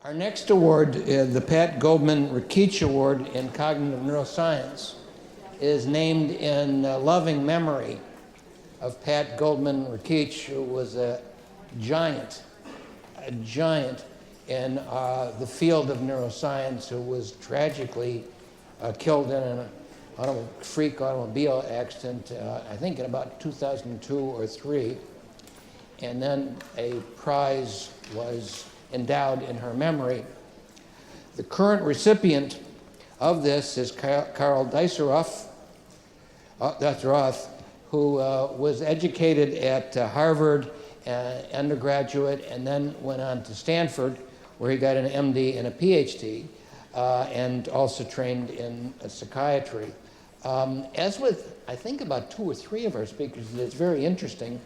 Our next award, the Pat Goldman-Rakic Award in Cognitive Neuroscience, is named in loving memory of Pat Goldman-Rakic, who was a giant in the field of neuroscience, who was tragically killed in an freak automobile accident, I think in about 2002 or 3. And then a prize was endowed in her memory. The current recipient of this is Karl Deisseroth, who was educated at Harvard undergraduate and then went on to Stanford, where he got an MD and a PhD, and also trained in psychiatry. As with, I think, about 2 or 3 of our speakers, it's very interesting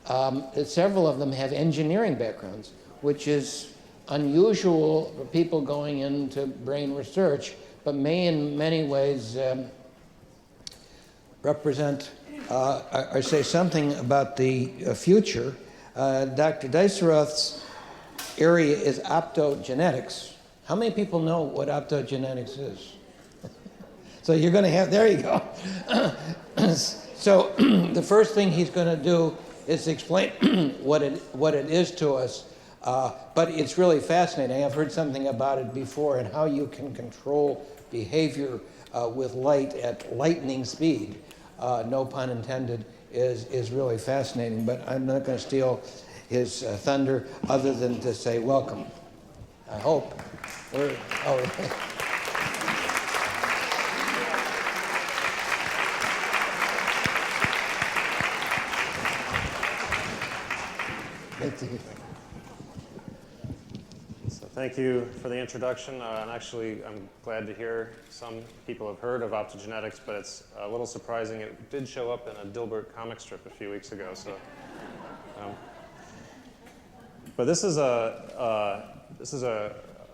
that several of them have engineering backgrounds, which is unusual for people going into brain research, but may in many ways represent or say something about the future. Dr. Deisseroth's area is optogenetics. How many people know what optogenetics is? So you're going to have, there you go. So the first thing he's going to do is explain what it is to us. But it's really fascinating. I've heard something about it before, and how you can control behavior with light at lightning speed, no pun intended, is really fascinating. But I'm not going to steal his thunder other than to say welcome. I hope. So thank you for the introduction. And actually, I'm glad to hear some people have heard of optogenetics, but it's a little surprising. It did show up in a Dilbert comic strip a few weeks ago. So, but this is a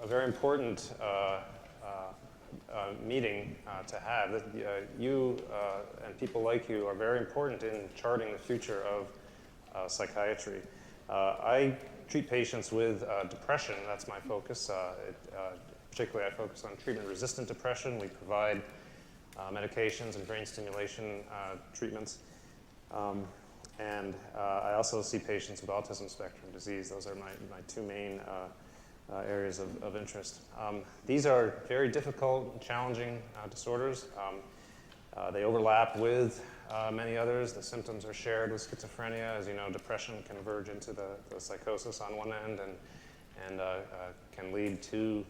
very important meeting to have. You and people like you are very important in charting the future of psychiatry. I treat patients with depression. That's my focus. Particularly, I focus on treatment-resistant depression. We provide medications and brain stimulation treatments. And I also see patients with autism spectrum disease. Those are my 2 main areas of interest. These are very difficult, challenging disorders. They overlap with many others. The symptoms are shared with schizophrenia. As you know, depression can verge into the psychosis on one end and can lead to,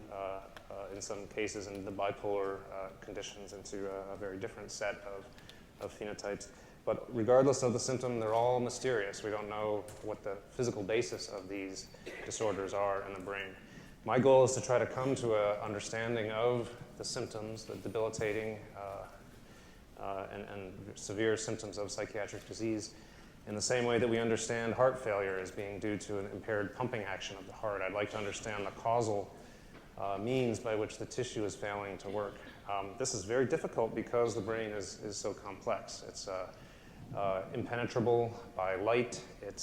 in some cases, in the bipolar conditions, into a very different set of phenotypes. But regardless of the symptom, they're all mysterious. We don't know what the physical basis of these disorders are in the brain. My goal is to try to come to an understanding of the symptoms, the debilitating and severe symptoms of psychiatric disease, in the same way that we understand heart failure as being due to an impaired pumping action of the heart. I'd like to understand the causal means by which the tissue is failing to work. This is very difficult because the brain is so complex. It's impenetrable by light. It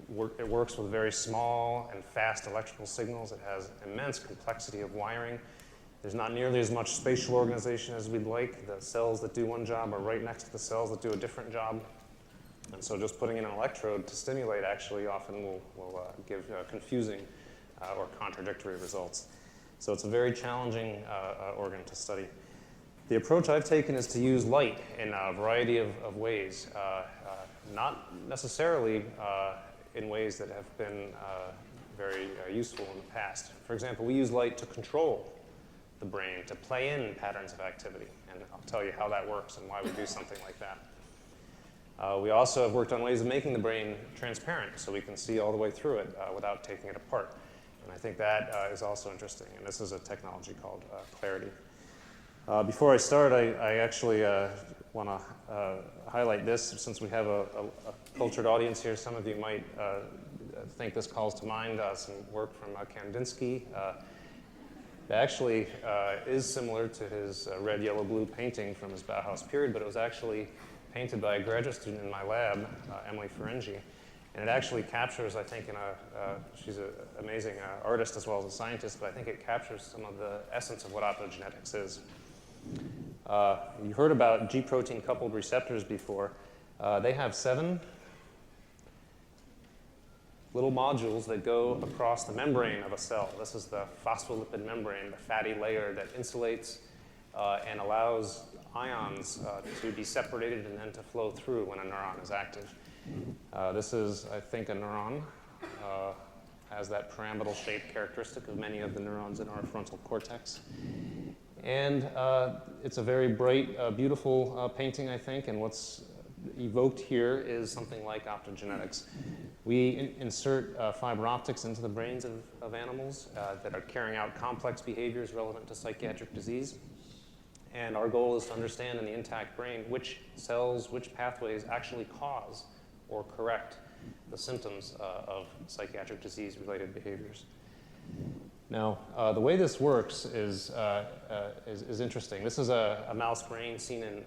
works with very small and fast electrical signals. It has immense complexity of wiring. There's not nearly as much spatial organization as we'd like. The cells that do one job are right next to the cells that do a different job. And so just putting in an electrode to stimulate actually often will give confusing or contradictory results. So it's a very challenging organ to study. The approach I've taken is to use light in a variety of ways, not necessarily in ways that have been very useful in the past. For example, we use light to control the brain, to play in patterns of activity, and I'll tell you how that works and why we do something like that. We also have worked on ways of making the brain transparent so we can see all the way through it without taking it apart. And I think that is also interesting, and this is a technology called clarity. Before I start, I actually want to highlight this. Since we have a cultured audience here, some of you might think this calls to mind some work from Kandinsky. That actually is similar to his red, yellow, blue painting from his Bauhaus period, but it was actually painted by a graduate student in my lab, Emily Ferengi. And it actually captures, I think, she's an amazing artist as well as a scientist, but I think it captures some of the essence of what optogenetics is. You heard about G protein coupled receptors before. They have 7 little modules that go across the membrane of a cell. This is the phospholipid membrane, the fatty layer that insulates and allows ions to be separated and then to flow through when a neuron is active. This is, I think, a neuron. Has that pyramidal-shaped characteristic of many of the neurons in our frontal cortex. And it's a very bright, beautiful painting, I think, and what's evoked here is something like optogenetics. We insert fiber optics into the brains of animals that are carrying out complex behaviors relevant to psychiatric disease. And our goal is to understand in the intact brain which cells, which pathways actually cause or correct the symptoms of psychiatric disease-related behaviors. Now, the way this works is interesting. This is a mouse brain seen in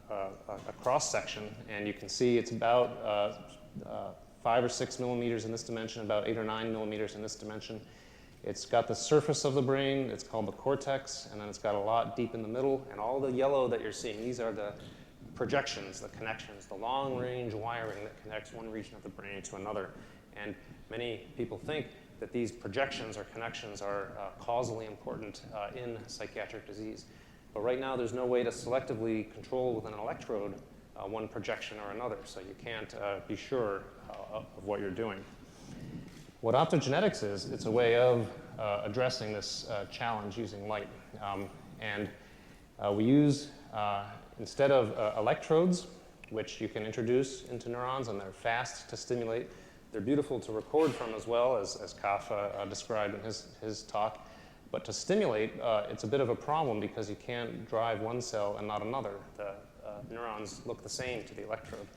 a cross-section, and you can see it's about 5 or 6 millimeters in this dimension, about 8 or 9 millimeters in this dimension. It's got the surface of the brain, it's called the cortex, and then it's got a lot deep in the middle, and all the yellow that you're seeing, these are the projections, the connections, the long-range wiring that connects one region of the brain to another. And many people think that these projections or connections are causally important in psychiatric disease. But right now, there's no way to selectively control with an electrode one projection or another, so you can't be sure of what you're doing. What optogenetics is, it's a way of addressing this challenge using light. We use, instead of electrodes, which you can introduce into neurons, and they're fast to stimulate, they're beautiful to record from as well, as Karl described in his talk. But to stimulate, it's a bit of a problem because you can't drive one cell and not another. The neurons look the same to the electrode.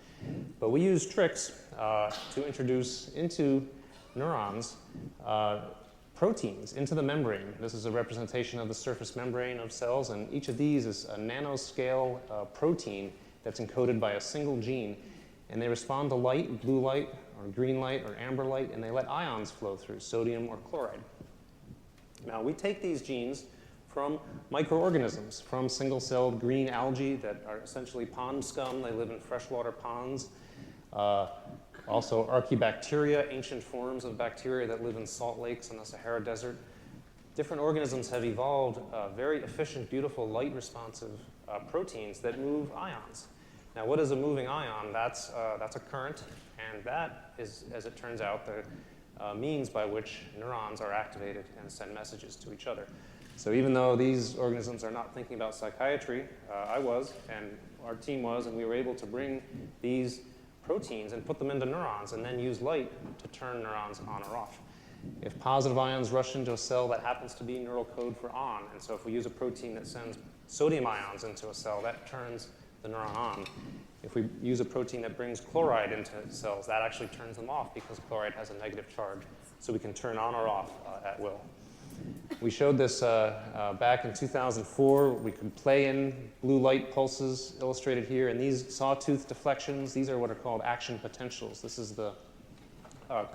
But we use tricks to introduce into neurons proteins into the membrane. This is a representation of the surface membrane of cells, and each of these is a nanoscale protein that's encoded by a single gene. And they respond to light, blue light, or green light, or amber light, and they let ions flow through, sodium or chloride. Now, we take these genes from microorganisms, from single-celled green algae that are essentially pond scum. They live in freshwater ponds. Also, archaebacteria, ancient forms of bacteria that live in salt lakes in the Sahara Desert. Different organisms have evolved very efficient, beautiful, light-responsive proteins that move ions. Now, what is a moving ion? That's a current, and that is, as it turns out, the means by which neurons are activated and send messages to each other. So even though these organisms are not thinking about psychiatry, I was, and our team was, and we were able to bring these proteins and put them into neurons and then use light to turn neurons on or off. If positive ions rush into a cell, that happens to be neural code for on. And so if we use a protein that sends sodium ions into a cell, that turns the neuron on. If we use a protein that brings chloride into cells, that actually turns them off because chloride has a negative charge. So we can turn on or off at will. We showed this back in 2004. We could play in blue light pulses illustrated here, and these sawtooth deflections, these are what are called action potentials. This is the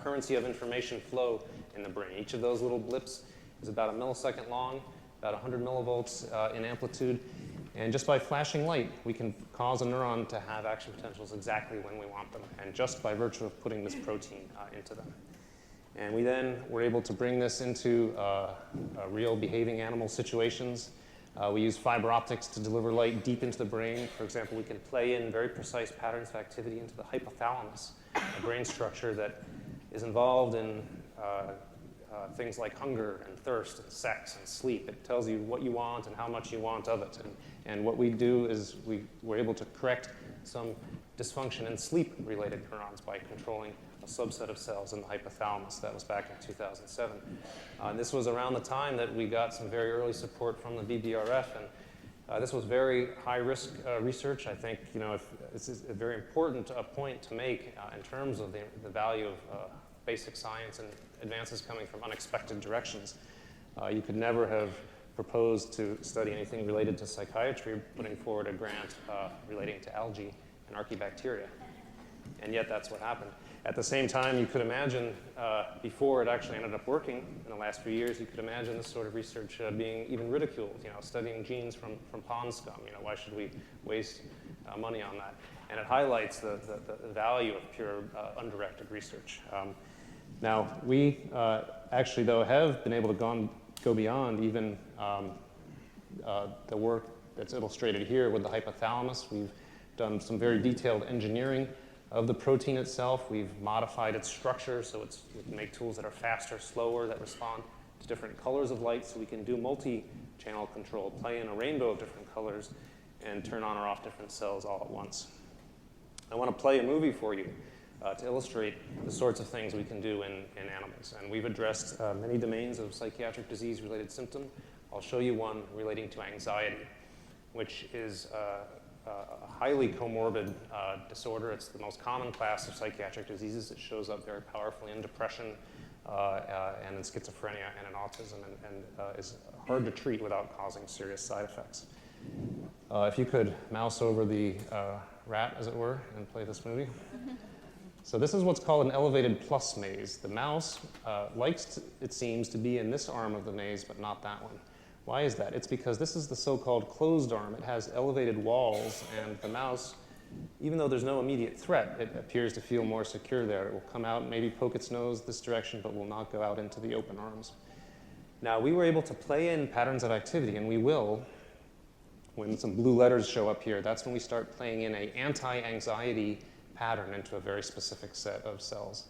currency of information flow in the brain. Each of those little blips is about a millisecond long, about 100 millivolts in amplitude. And just by flashing light, we can cause a neuron to have action potentials exactly when we want them, and just by virtue of putting this protein into them. And we then were able to bring this into real behaving animal situations. We use fiber optics to deliver light deep into the brain. For example, we can play in very precise patterns of activity into the hypothalamus, a brain structure that is involved in things like hunger and thirst and sex and sleep. It tells you what you want and how much you want of it. And what we do is we're able to correct some dysfunction in sleep-related neurons by controlling a subset of cells in the hypothalamus. That was back in 2007. This was around the time that we got some very early support from the BBRF, and this was very high-risk research. I think this is a very important point to make in terms of the value of basic science and advances coming from unexpected directions. You could never have proposed to study anything related to psychiatry, putting forward a grant relating to algae and archaebacteria. And yet that's what happened. At the same time, you could imagine, before it actually ended up working in the last few years, you could imagine this sort of research being even ridiculed, studying genes from pond scum. Why should we waste money on that? And it highlights the value of pure undirected research. Now, we actually, though, have been able to go beyond even the work that's illustrated here with the hypothalamus. We've done some very detailed engineering of the protein itself. We've modified its structure, so we can make tools that are faster, slower, that respond to different colors of light, so we can do multi-channel control, play in a rainbow of different colors, and turn on or off different cells all at once. I want to play a movie for you to illustrate the sorts of things we can do in animals. And we've addressed many domains of psychiatric disease-related symptom. I'll show you one relating to anxiety, which is a highly comorbid disorder. It's the most common class of psychiatric diseases. It shows up very powerfully in depression and in schizophrenia and in autism, and is hard to treat without causing serious side effects. If you could mouse over the rat, as it were, and play this movie. So this is what's called an elevated plus maze. The mouse likes, it seems, to be in this arm of the maze, but not that one. Why is that? It's because this is the so-called closed arm. It has elevated walls, and the mouse, even though there's no immediate threat, it appears to feel more secure there. It will come out, maybe poke its nose this direction, but will not go out into the open arms. Now, we were able to play in patterns of activity, and we will, when some blue letters show up here, that's when we start playing in an anti-anxiety pattern into a very specific set of cells.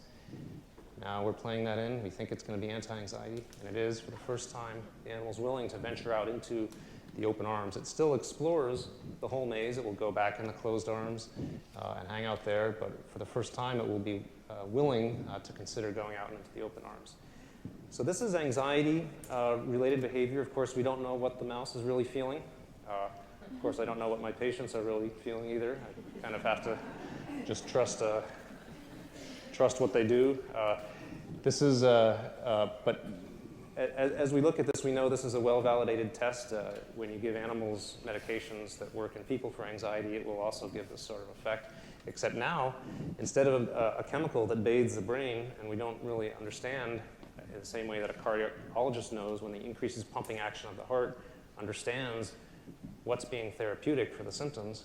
Now we're playing that in. We think it's going to be anti-anxiety, and it is for the first time. The animal's willing to venture out into the open arms. It still explores the whole maze. It will go back in the closed arms and hang out there, but for the first time it will be willing to consider going out into the open arms. So this is anxiety-related behavior. Of course, we don't know what the mouse is really feeling. Of course, I don't know what my patients are really feeling either. I kind of have to just trust what they do. This is, but as we look at this, we know this is a well-validated test. When you give animals medications that work in people for anxiety, it will also give this sort of effect. Except now, instead of a chemical that bathes the brain, and we don't really understand in the same way that a cardiologist knows when the increases pumping action of the heart, understands what's being therapeutic for the symptoms.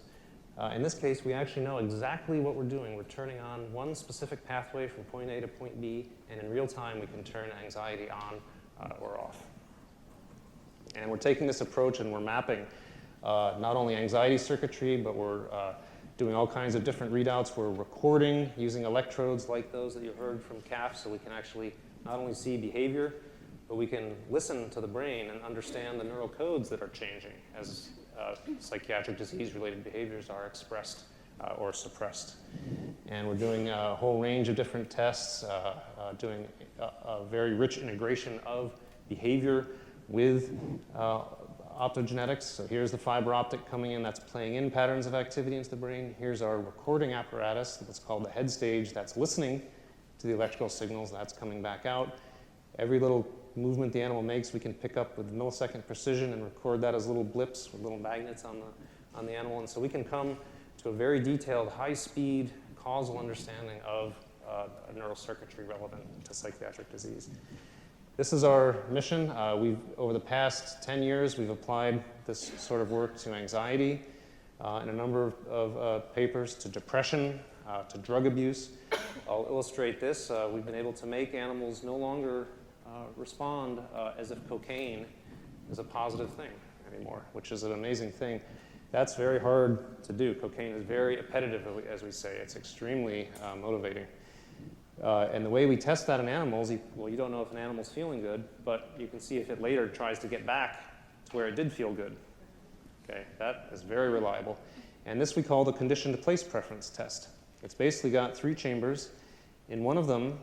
In this case, we actually know exactly what we're doing. We're turning on one specific pathway from point A to point B, and in real time, we can turn anxiety on or off. And we're taking this approach and we're mapping not only anxiety circuitry, but we're doing all kinds of different readouts. We're recording using electrodes like those that you heard from calf, so we can actually not only see behavior, but we can listen to the brain and understand the neural codes that are changing as psychiatric disease-related behaviors are expressed or suppressed. And we're doing a whole range of different tests, doing a very rich integration of behavior with optogenetics. So here's the fiber optic coming in that's playing in patterns of activity into the brain. Here's our recording apparatus that's called the head stage that's listening to the electrical signals that's coming back out. Every little movement the animal makes, we can pick up with millisecond precision and record that as little blips with little magnets on the animal. And so we can come to a very detailed, high-speed, causal understanding of neural circuitry relevant to psychiatric disease. This is our mission. Over the past 10 years, we've applied this sort of work to anxiety in a number of papers, to depression, to drug abuse. I'll illustrate this. We've been able to make animals no longer respond as if cocaine is a positive thing anymore, which is an amazing thing. That's very hard to do. Cocaine is very appetitive, as we say. It's extremely motivating. And the way we test that in animals, you don't know if an animal's feeling good, but you can see if it later tries to get back to where it did feel good. Okay, that is very reliable. And this we call the conditioned place preference test. It's basically got 3 chambers. In one of them,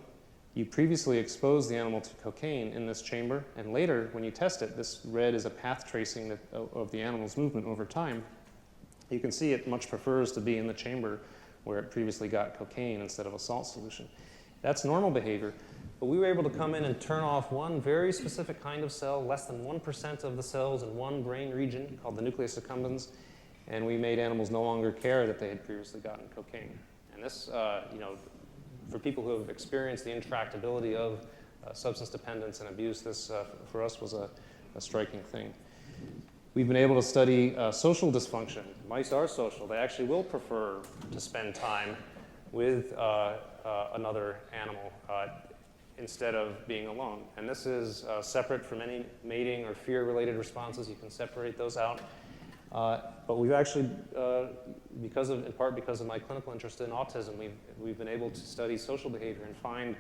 you previously exposed the animal to cocaine in this chamber, and later, when you test it, this red is a path tracing of the animal's movement over time. You can see it much prefers to be in the chamber where it previously got cocaine instead of a salt solution. That's normal behavior, but we were able to come in and turn off one very specific kind of cell, less than 1% of the cells in one brain region called the nucleus accumbens, and we made animals no longer care that they had previously gotten cocaine. And this, for people who have experienced the intractability of substance dependence and abuse, this for us was a striking thing. We've been able to study social dysfunction. Mice are social. They actually will prefer to spend time with another animal instead of being alone. And this is separate from any mating or fear-related responses. You can separate those out. But we've actually, in part because of my clinical interest in autism, we've been able to study social behavior and find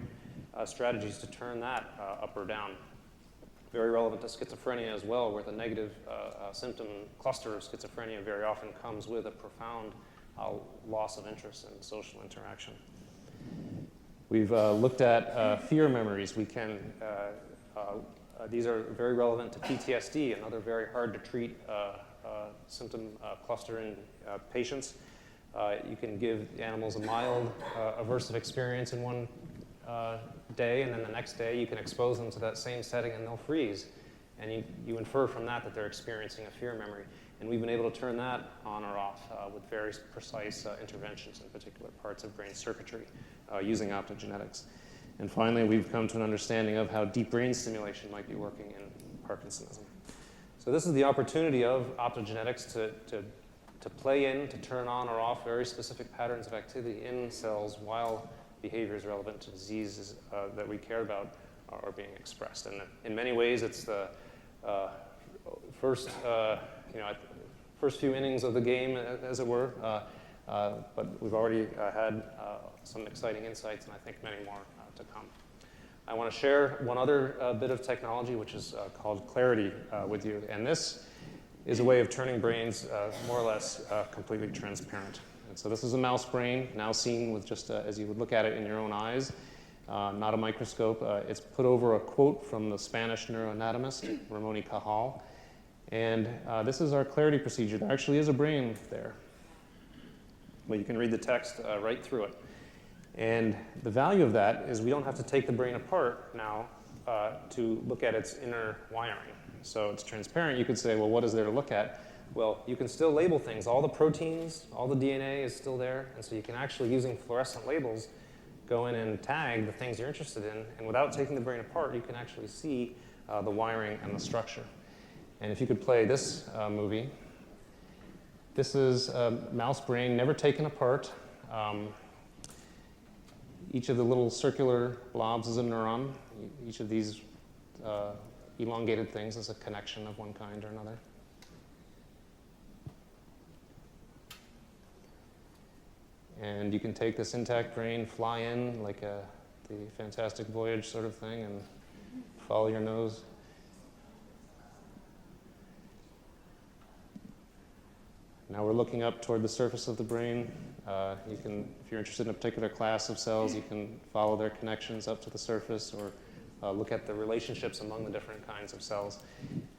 strategies to turn that up or down. Very relevant to schizophrenia as well, where the negative symptom cluster of schizophrenia very often comes with a profound loss of interest in social interaction. We've looked at fear memories. We can, these are very relevant to PTSD, another very hard to treat symptom cluster in patients. You can give animals a mild aversive experience in one day, and then the next day you can expose them to that same setting and they'll freeze. And you infer from that that they're experiencing a fear memory. And we've been able to turn that on or off with very precise interventions in particular parts of brain circuitry using optogenetics. And finally, we've come to an understanding of how deep brain stimulation might be working in Parkinsonism. So this is the opportunity of optogenetics to play in, to turn on or off very specific patterns of activity in cells while behaviors relevant to diseases that we care about are being expressed. And in many ways, it's the first few innings of the game, as it were. But we've already had some exciting insights, and I think many more to come. I want to share one other bit of technology, which is called Clarity, with you. And this is a way of turning brains more or less completely transparent. And so this is a mouse brain, now seen with just as you would look at it in your own eyes, not a microscope. It's put over a quote from the Spanish neuroanatomist, Ramon y Cajal. And this is our Clarity procedure. There actually is a brain there. But you can read the text right through it. And the value of that is we don't have to take the brain apart now to look at its inner wiring. So it's transparent. You could say, well, what is there to look at? Well, you can still label things. All the proteins, all the DNA is still there. And so you can actually, using fluorescent labels, go in and tag the things you're interested in. And without taking the brain apart, you can actually see the wiring and the structure. And if you could play this movie, this is a mouse brain never taken apart. Each of the little circular blobs is a neuron. Each of these elongated things is a connection of one kind or another. And you can take this intact brain, fly in like the Fantastic Voyage sort of thing, and follow your nose. Now we're looking up toward the surface of the brain. You can, if you're interested in a particular class of cells, you can follow their connections up to the surface, or look at the relationships among the different kinds of cells.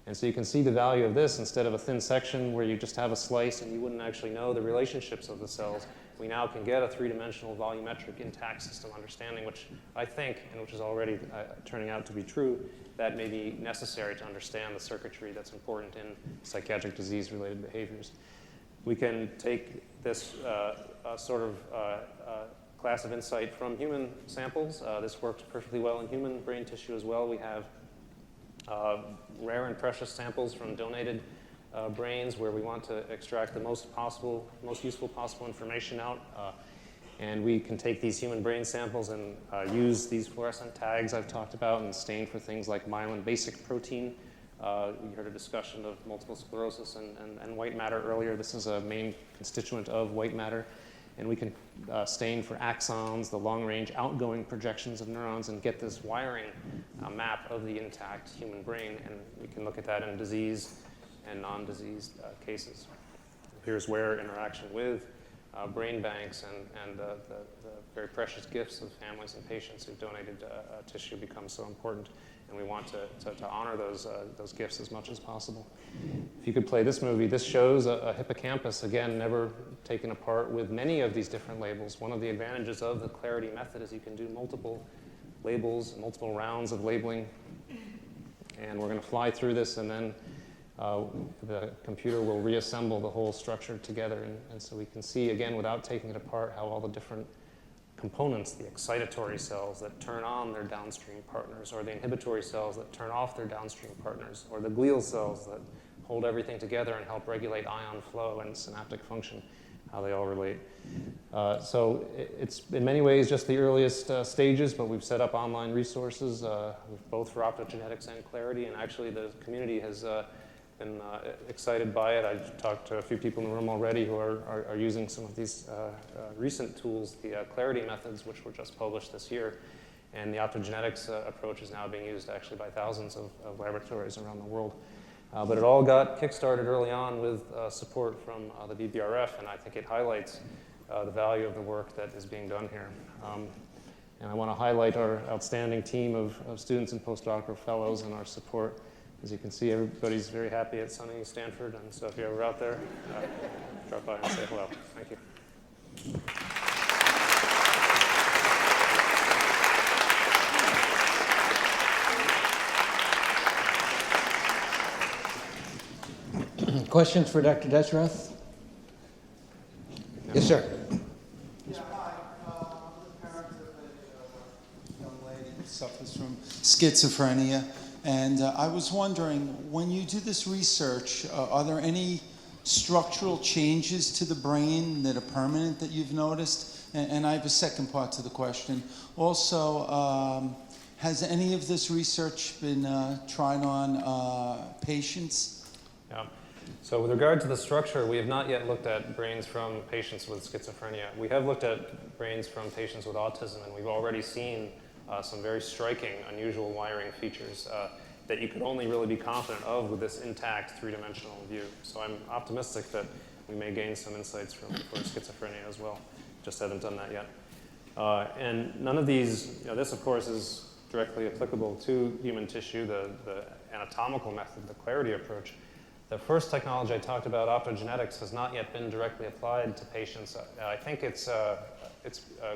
And so you can see the value of this. Instead of a thin section where you just have a slice and you wouldn't actually know the relationships of the cells, we now can get a three-dimensional volumetric intact system understanding, which I think, and which is already turning out to be true, that may be necessary to understand the circuitry that's important in psychiatric disease-related behaviors. We can take this sort of class of insight from human samples. This works perfectly well in human brain tissue as well. We have rare and precious samples from donated brains where we want to extract the most useful possible information out. And we can take these human brain samples and use these fluorescent tags I've talked about and stain for things like myelin basic protein. We heard a discussion of multiple sclerosis and white matter earlier. This is a main constituent of white matter. And we can stain for axons, the long-range outgoing projections of neurons, and get this wiring map of the intact human brain. And we can look at that in disease and non-diseased cases. Here's where interaction with brain banks and the very precious gifts of families and patients who've donated tissue becomes so important. And we want to honor those gifts as much as possible. If you could play this movie, this shows a hippocampus, again, never taken apart with many of these different labels. One of the advantages of the Clarity method is you can do multiple labels, multiple rounds of labeling. And we're going to fly through this, and then the computer will reassemble the whole structure together. And so we can see, again, without taking it apart, how all the different components, the excitatory cells that turn on their downstream partners, or the inhibitory cells that turn off their downstream partners, or the glial cells that hold everything together and help regulate ion flow and synaptic function, how they all relate. So it's in many ways just the earliest stages, but we've set up online resources both for Optogenetics and Clarity, and actually the community has been excited by it. I've talked to a few people in the room already who are using some of these recent tools, the Clarity methods, which were just published this year. And the Optogenetics approach is now being used actually by thousands of laboratories around the world. But it all got kickstarted early on with support from the BBRF, and I think it highlights the value of the work that is being done here. And I want to highlight our outstanding team of students and postdoctoral fellows and our support. As you can see, everybody's very happy at sunny Stanford, and so if you're ever out there, drop by and say hello. Thank you. Questions for Dr. Deisseroth? Yes, sir. Yeah, hi. I'm the parent of a young lady who suffers from schizophrenia. And I was wondering, when you do this research, are there any structural changes to the brain that are permanent that you've noticed? And I have a second part to the question. Also, has any of this research been tried on patients? Yeah. So with regard to the structure, we have not yet looked at brains from patients with schizophrenia. We have looked at brains from patients with autism, and we've already seen some very striking, unusual wiring features that you could only really be confident of with this intact three-dimensional view. So I'm optimistic that we may gain some insights for schizophrenia as well. Just haven't done that yet. And none of these, this of course is directly applicable to human tissue, the anatomical method, the Clarity approach. The first technology I talked about, Optogenetics, has not yet been directly applied to patients. I think its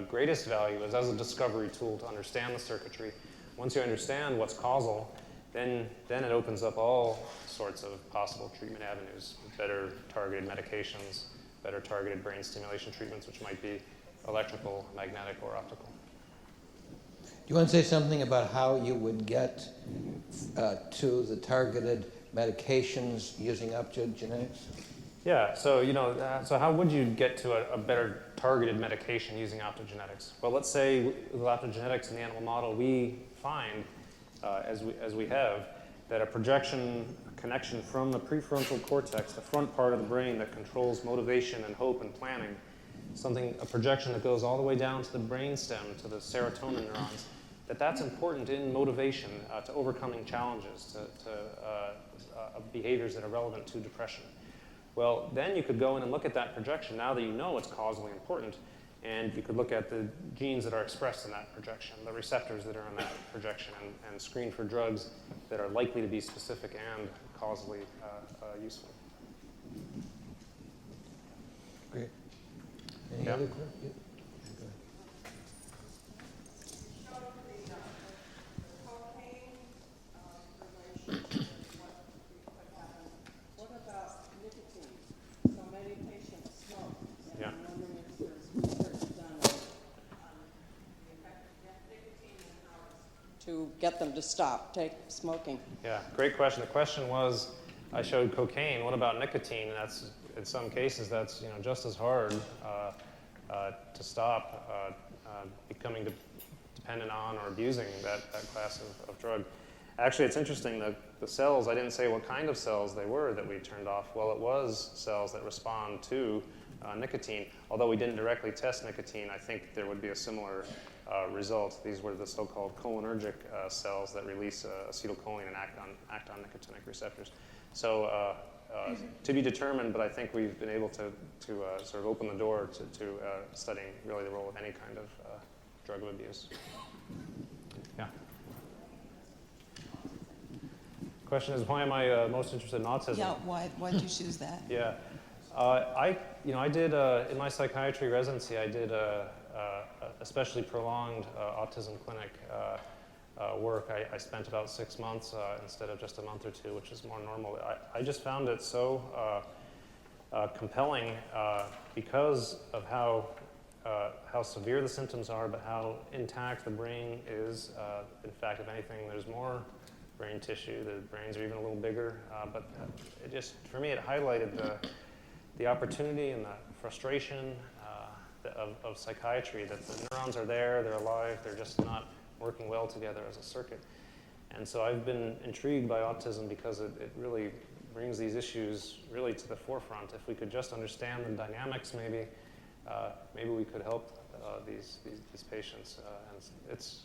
greatest value is as a discovery tool to understand the circuitry. Once you understand what's causal, then it opens up all sorts of possible treatment avenues, better targeted medications, better targeted brain stimulation treatments, which might be electrical, magnetic, or optical. Do you want to say something about how you would get to the targeted medications using Optogenetics? Yeah, so so how would you get to a better targeted medication using Optogenetics? Well, let's say with Optogenetics in the animal model, we find, as we have, that a connection from the prefrontal cortex, the front part of the brain that controls motivation and hope and planning, a projection that goes all the way down to the brainstem, to the serotonin neurons, that's important in motivation to overcoming challenges, to behaviors that are relevant to depression. Well, then you could go in and look at that projection now that you know it's causally important, and you could look at the genes that are expressed in that projection, the receptors that are in that projection, and screen for drugs that are likely to be specific and causally useful. Great. Any other questions? Yeah. To get them to stop, take smoking? Yeah, great question. The question was, I showed cocaine. What about nicotine? That's in some cases that's just as hard to stop becoming dependent on or abusing that class of drug. Actually, it's interesting that the cells, I didn't say what kind of cells they were that we turned off. Well, it was cells that respond to nicotine. Although we didn't directly test nicotine, I think there would be a similar result. These were the so-called cholinergic cells that release acetylcholine and act on nicotinic receptors. So to be determined, but I think we've been able to sort of open the door to studying really the role of any kind of drug of abuse. Yeah. Question is, why am I most interested in autism? Yeah, why did you choose that? Yeah, I did in my psychiatry residency, I did especially prolonged autism clinic work. I spent about 6 months instead of just a month or two, which is more normal. I just found it so compelling because of how how severe the symptoms are, but how intact the brain is. In fact, if anything, there's more brain tissue. The brains are even a little bigger. But it just, for me, it highlighted the opportunity and the frustration of psychiatry, that the neurons are there, they're alive, they're just not working well together as a circuit. And so I've been intrigued by autism because it really brings these issues really to the forefront. If we could just understand the dynamics, maybe we could help these patients. And it's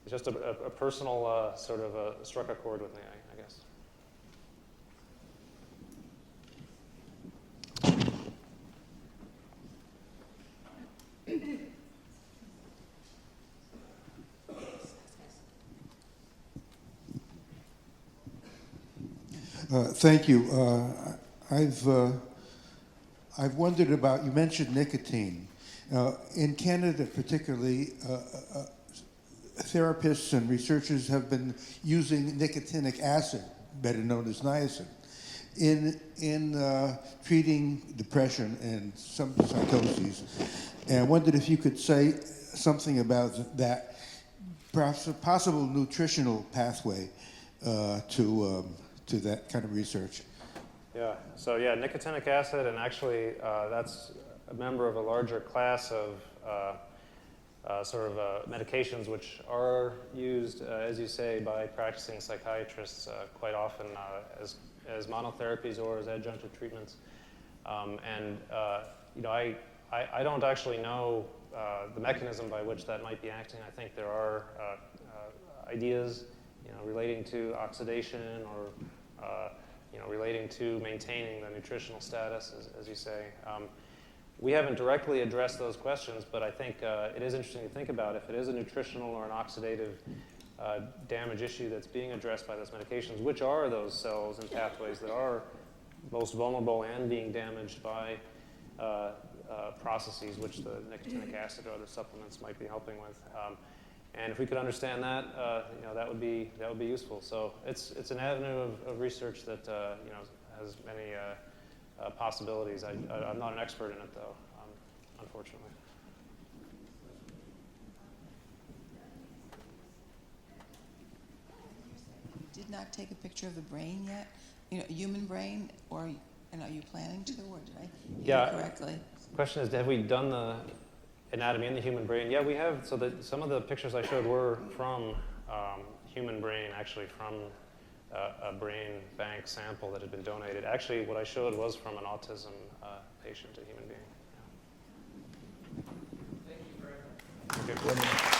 just a personal sort of struck a chord with me, I guess. Thank you. I've wondered about, you mentioned nicotine. In Canada particularly, therapists and researchers have been using nicotinic acid, better known as niacin, in treating depression and some psychoses. And I wondered if you could say something about that, perhaps a possible nutritional pathway to that kind of research. Yeah, so yeah, nicotinic acid, and actually that's a member of a larger class of medications which are used, as you say, by practicing psychiatrists quite often as monotherapies or as adjunctive treatments. I don't actually know the mechanism by which that might be acting. I think there are ideas, relating to oxidation or relating to maintaining the nutritional status, as you say. We haven't directly addressed those questions, but I think it is interesting to think about if it is a nutritional or an oxidative damage issue that's being addressed by those medications, which are those cells and pathways that are most vulnerable and being damaged by processes which the nicotinic acid or other supplements might be helping with. And if we could understand that, that would be useful. So it's an avenue of research that has many possibilities. I'm not an expert in it, though, unfortunately. Did not take a picture of the brain yet? Human brain, or are you planning to, or did I hear it correctly? The question is, have we done the anatomy in the human brain? Yeah, we have. So some of the pictures I showed were from human brain, actually from a brain bank sample that had been donated. Actually, what I showed was from an autism patient, a human being. Yeah. Thank you very much. Okay.